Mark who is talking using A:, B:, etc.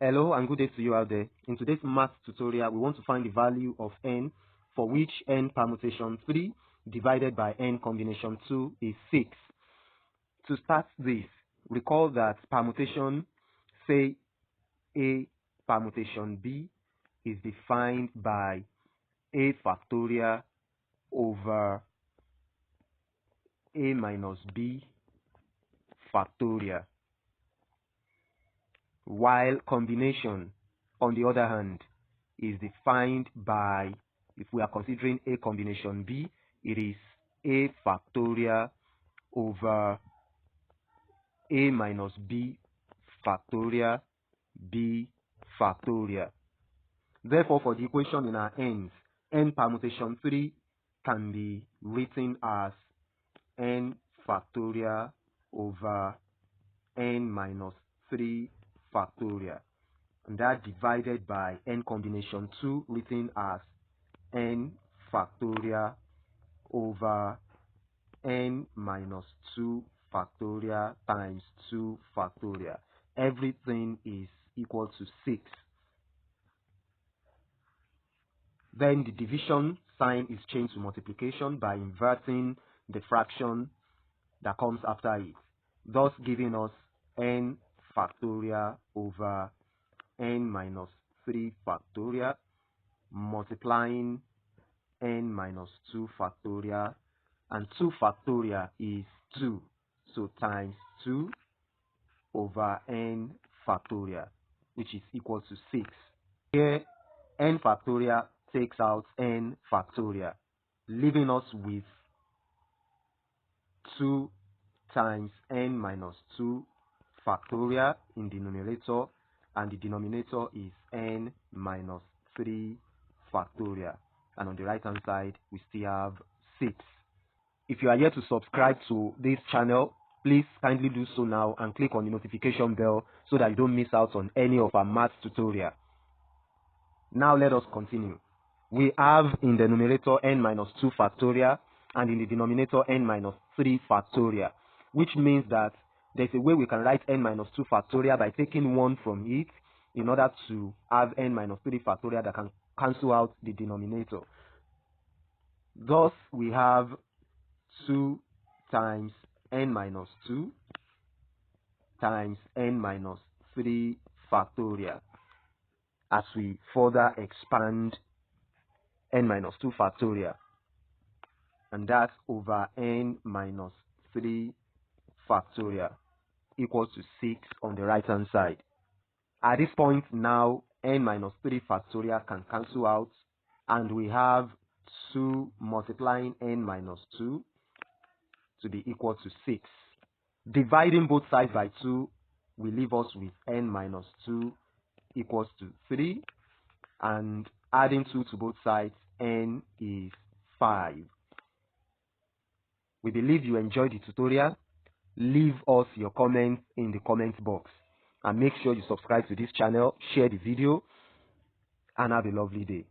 A: Hello and good day to you out there. In today's math tutorial, we want to find the value of n for which n permutation 3 divided by n combination 2 is 6. To start this, recall that permutation, say A permutation B, is defined by A factorial over A minus B factorial. While combination, on the other hand, is defined by, if we are considering A combination B, it is A factorial over A minus B factorial B factorial. Therefore, for the equation in our ends, n permutation 3 can be written as n factorial over n minus 3 factorial, and that divided by n combination 2 written as n factorial over n minus 2 factorial times 2 factorial. Everything is equal to 6. Then the division sign is changed to multiplication by inverting the fraction that comes after it, thus giving us n factorial over n minus 3 factorial multiplying n minus 2 factorial, and 2 factorial is 2, so times 2 over n factorial, which is equal to 6. Here n factorial takes out n factorial, leaving us with 2 times n minus 2 factorial in the numerator, and the denominator is n minus 3 factorial, and on the right hand side we still have 6. If you are yet to subscribe to this channel, please kindly do so now and click on the notification bell so that you don't miss out on any of our math tutorial. Now let us continue. We have in the numerator n minus 2 factorial and in the denominator n minus 3 factorial, which means that there's a way we can write n minus 2 factorial by taking 1 from it in order to have n minus 3 factorial that can cancel out the denominator. Thus, we have 2 times n minus 2 times n minus 3 factorial as we further expand n minus 2 factorial, and that's over n minus 3 factorial equals to 6 on the right hand side. At this point now, n minus 3 factorial can cancel out, and we have 2 multiplying n minus 2 to be equal to 6. Dividing both sides by 2 will leave us with n minus 2 equals to 3, and adding 2 to both sides, n is 5. We believe you enjoyed the tutorial. Leave us your comments in the comment box, and make sure you subscribe to this channel, share the video, and have a lovely day.